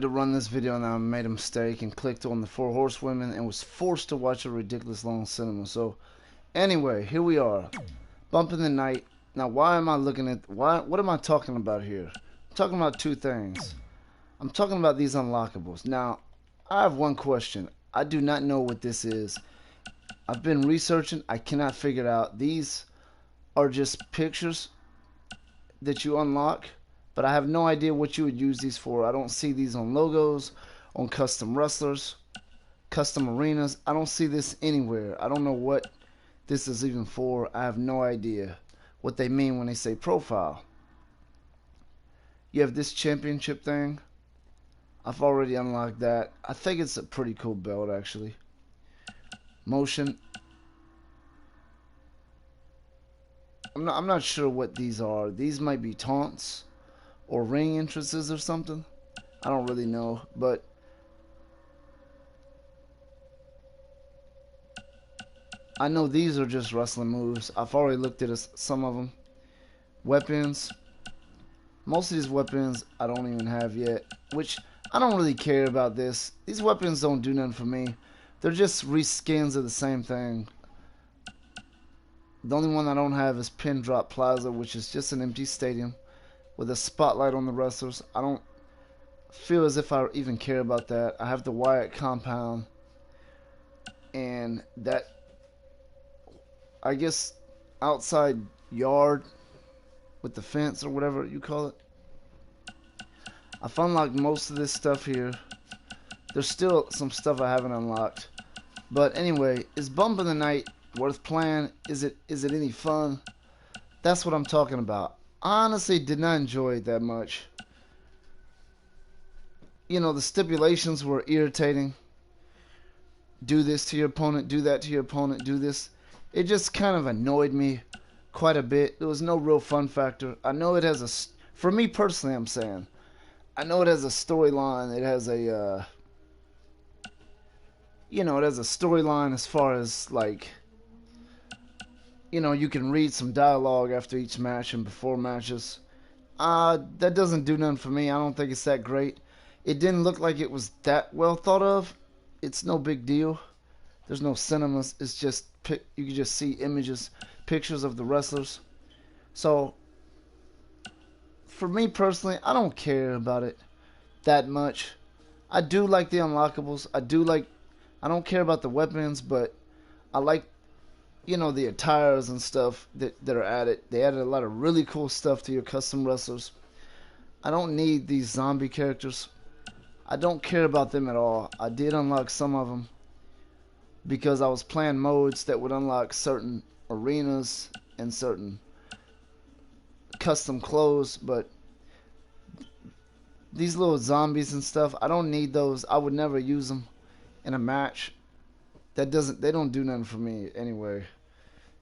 To run this video and I made a mistake and clicked on the Four Horsewomen and was forced to watch a ridiculous long cinema. So anyway, here we are, bumping the night. Now why am I looking at what am I talking about here? I'm talking about two things. I'm talking about these unlockables. Now I have one question. I do not know what this is. I've been researching, I cannot figure it out. These are just pictures that you unlock, but I have no idea what you would use these for. I don't see these on logos, on custom wrestlers, custom arenas. I don't see this anywhere. I don't know what this is even for. I have no idea what they mean when they say profile. You have this championship thing. I've already unlocked that. I think it's a pretty cool belt, actually. Motion. I'm not sure what these are. These might be taunts or ring entrances or something. I don't really know, but I know these are just wrestling moves. I've already looked at some of them. Weapons. Most of these weapons I don't even have yet, which I don't really care about this. These weapons don't do nothing for me. They're just reskins of the same thing. The only one I don't have is Pin Drop Plaza, which is just an empty stadium with a spotlight on the wrestlers. I don't feel as if I even care about that. I have the Wyatt compound and that, I guess, outside yard with the fence or whatever you call it. I've unlocked most of this stuff here. There's still some stuff I haven't unlocked. But anyway, is Bump in the Night worth playing? Is it any fun? That's what I'm talking about. Honestly, did not enjoy it that much. You know, the stipulations were irritating. Do this to your opponent, do that to your opponent, do this. It just kind of annoyed me quite a bit. There was no real fun factor. I know it has a, for me personally, I'm saying, I know it has a storyline. It has a, you know, it has a storyline as far as, like, you know, you can read some dialogue after each match and before matches. That doesn't do nothing for me. I don't think it's that great. It didn't look like it was that well thought of. It's no big deal. There's no cinemas. It's just, you can just see images, pictures of the wrestlers. So, for me personally, I don't care about it that much. I do like the unlockables. I don't care about the weapons, but I like, you know, the attires and stuff that are added. They added a lot of really cool stuff to your custom wrestlers. I don't need these zombie characters. I don't care about them at all. I did unlock some of them because I was playing modes that would unlock certain arenas and certain custom clothes, but these little zombies and stuff, I don't need those. I would never use them in a match. They don't do nothing for me anyway.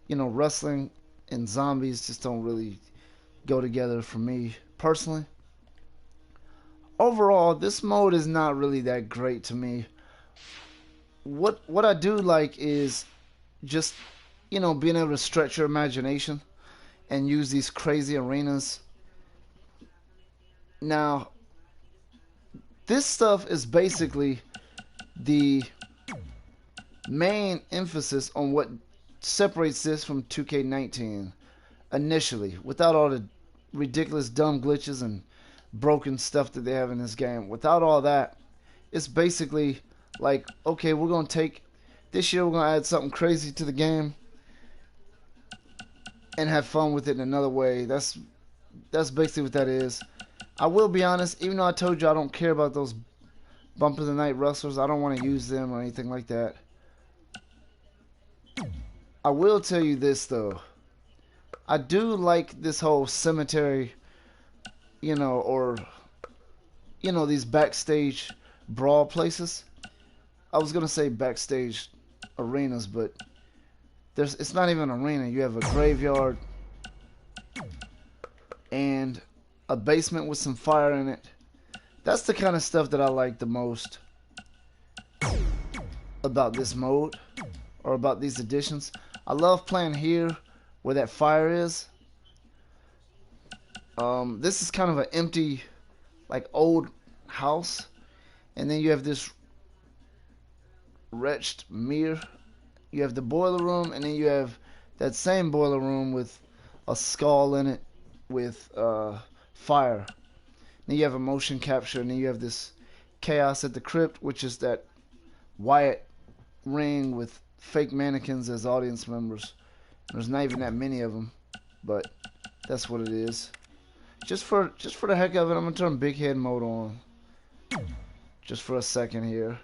You know, wrestling and zombies just don't really go together for me personally. Overall, this mode is not really that great to me. What I do like is just, you know, being able to stretch your imagination and use these crazy arenas. Now, this stuff is basically the main emphasis on what separates this from 2K19 initially, without all the ridiculous dumb glitches and broken stuff that they have in this game. Without all that, it's basically like, okay, we're gonna take this year, we're gonna add something crazy to the game and have fun with it in another way. That's basically what that is. I will be honest, even though I told you I don't care about those Bump of the Night wrestlers, I don't want to use them or anything like that. I will tell you this though, I do like this whole cemetery, you know, or, you know, these backstage brawl places. I was gonna say backstage arenas, but it's not even an arena. You have a graveyard and a basement with some fire in it. That's the kind of stuff that I like the most about this mode or about these additions. I love playing here where that fire is. This is kind of an empty, like, old house. And then you have this wretched mirror. You have the boiler room, and then you have that same boiler room with a skull in it with fire. Then you have a motion capture, and then you have this chaos at the crypt, which is that Wyatt ring with fake mannequins as audience members. There's not even that many of them, but that's what it is. Just for the heck of it, I'm gonna turn big head mode on. Just for a second here.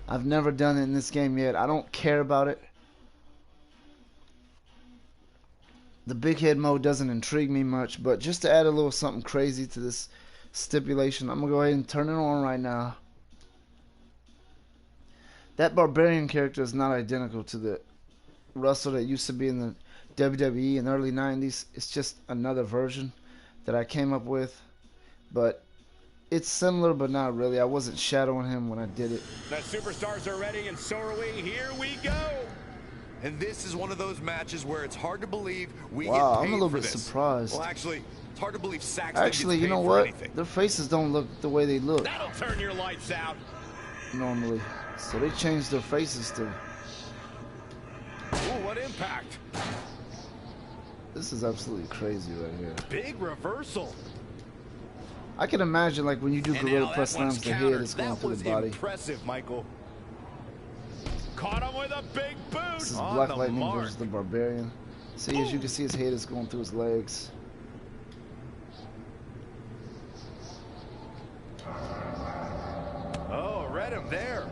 I've never done it in this game yet. I don't care about it. The big head mode doesn't intrigue me much, but just to add a little something crazy to this stipulation, I'm gonna go ahead and turn it on right now. That barbarian character is not identical to the wrestler that used to be in the WWE in the early 90s. It's just another version that I came up with, but it's similar but not really. I wasn't shadowing him when I did it. The superstars are ready, and so are we. Here we go. And this is one of those matches where it's hard to believe we get paid I'm a little for bit this. surprised. Well, actually, it's hard to believe Saxton Actually, gets you paid know for what? anything. Their faces don't look the way they look That'll turn your lights out. normally. So they changed their faces to... Ooh, what impact. This is absolutely crazy right here. Big reversal. I can imagine, like, when you do And gorilla now press that one's slams, the head countered. is going That through was the body. impressive, Michael. Caught him with a big boot. This is On Black the Lightning mark. versus the Barbarian. See, as you can see, his head is going through his legs. Oh, read him there.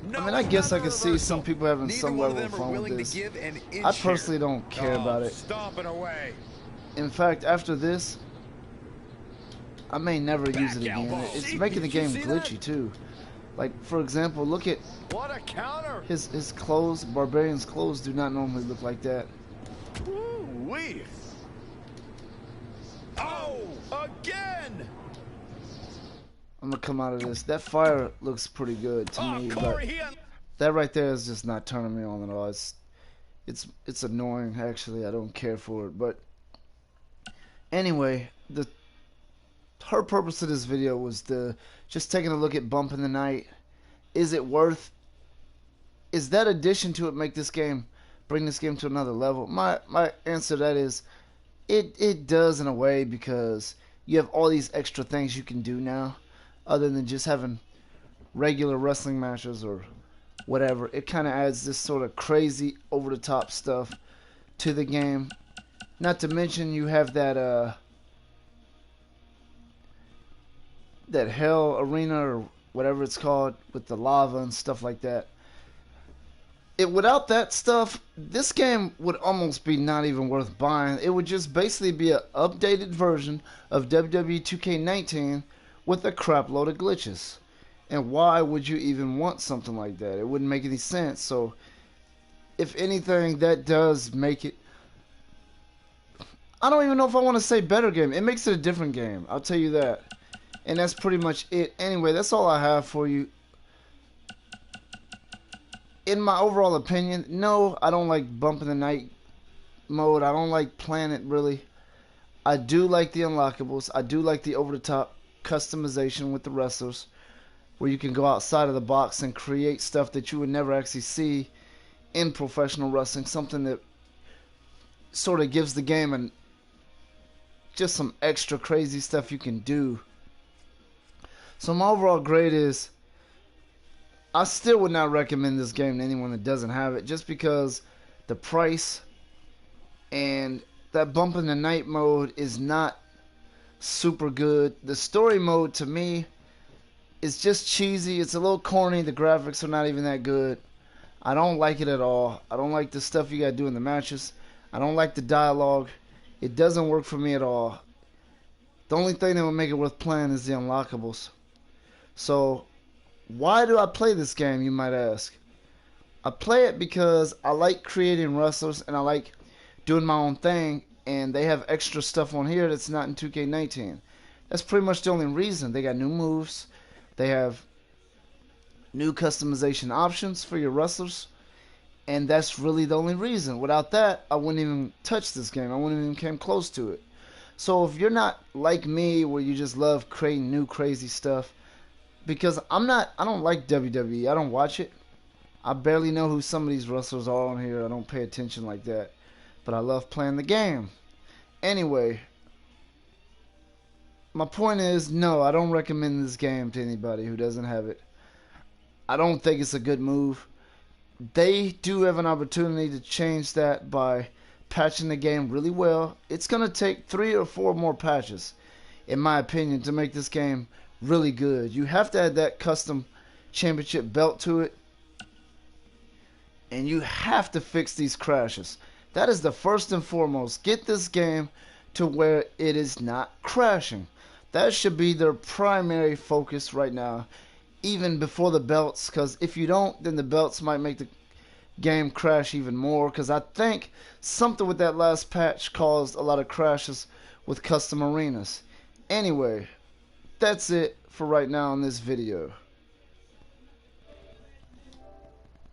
No, I mean, I guess I another could see reversal. some people having Neither some one level of of them are fun with willing this. to give an inch I personally here. don't care about it. Stomping away. In fact, after this, I may never use it Back again. elbow. It's See, making the did you game see glitchy that? too. Like, for example, look at What a counter. his clothes. Barbarian's clothes do not normally look like that. Woo-wee. Oh, again. I'm gonna come out of this. That fire looks pretty good to Oh, me, but Corey, he that right there is just not turning me on at all. It's annoying actually. I don't care for it. But anyway, her purpose of this video was just taking a look at Bump in the Night. Is it worth? Is that addition to it bring this game to another level? My answer to that is, it does in a way, because you have all these extra things you can do now, other than just having regular wrestling matches or whatever. It kind of adds this sort of crazy, over-the-top stuff to the game. Not to mention you have that hell arena or whatever it's called with the lava and stuff like that. Without that stuff, this game would almost be not even worth buying. It would just basically be an updated version of WWE 2K19 with a crap load of glitches. And why would you even want something like that? It wouldn't make any sense. So, if anything, that does make it... I don't even know if I want to say better game. It makes it a different game. I'll tell you that. And that's pretty much it. Anyway, that's all I have for you. In my overall opinion, no, I don't like Bump in the Night mode. I don't like playing it, really. I do like the unlockables. I do like the over-the-top customization with the wrestlers, where you can go outside of the box and create stuff that you would never actually see in professional wrestling. Something that sort of gives the game just some extra crazy stuff you can do. So my overall grade is, I still would not recommend this game to anyone that doesn't have it, just because the price and that Bump in the Night mode is not super good. The story mode, to me, is just cheesy. It's a little corny. The graphics are not even that good. I don't like it at all. I don't like the stuff you gotta do in the matches. I don't like the dialogue. It doesn't work for me at all. The only thing that would make it worth playing is the unlockables. So, why do I play this game, you might ask? I play it because I like creating wrestlers and I like doing my own thing, and they have extra stuff on here that's not in 2K19. That's pretty much the only reason. They got new moves. They have new customization options for your wrestlers, and that's really the only reason. Without that, I wouldn't even touch this game. I wouldn't even come close to it. So if you're not like me, where you just love creating new crazy stuff, because I don't like WWE. I don't watch it. I barely know who some of these wrestlers are on here. I don't pay attention like that. But I love playing the game. Anyway, my point is, no, I don't recommend this game to anybody who doesn't have it. I don't think it's a good move. They do have an opportunity to change that by patching the game really well. It's going to take 3 or 4 more patches, in my opinion, to make this game really good. You have to add that custom championship belt to it, and you have to fix these crashes. That is the first and foremost. Get this game to where it is not crashing. That should be their primary focus right now, even before the belts, because if you don't, then the belts might make the game crash even more, because I think something with that last patch caused a lot of crashes with custom arenas. Anyway, that's it for right now in this video.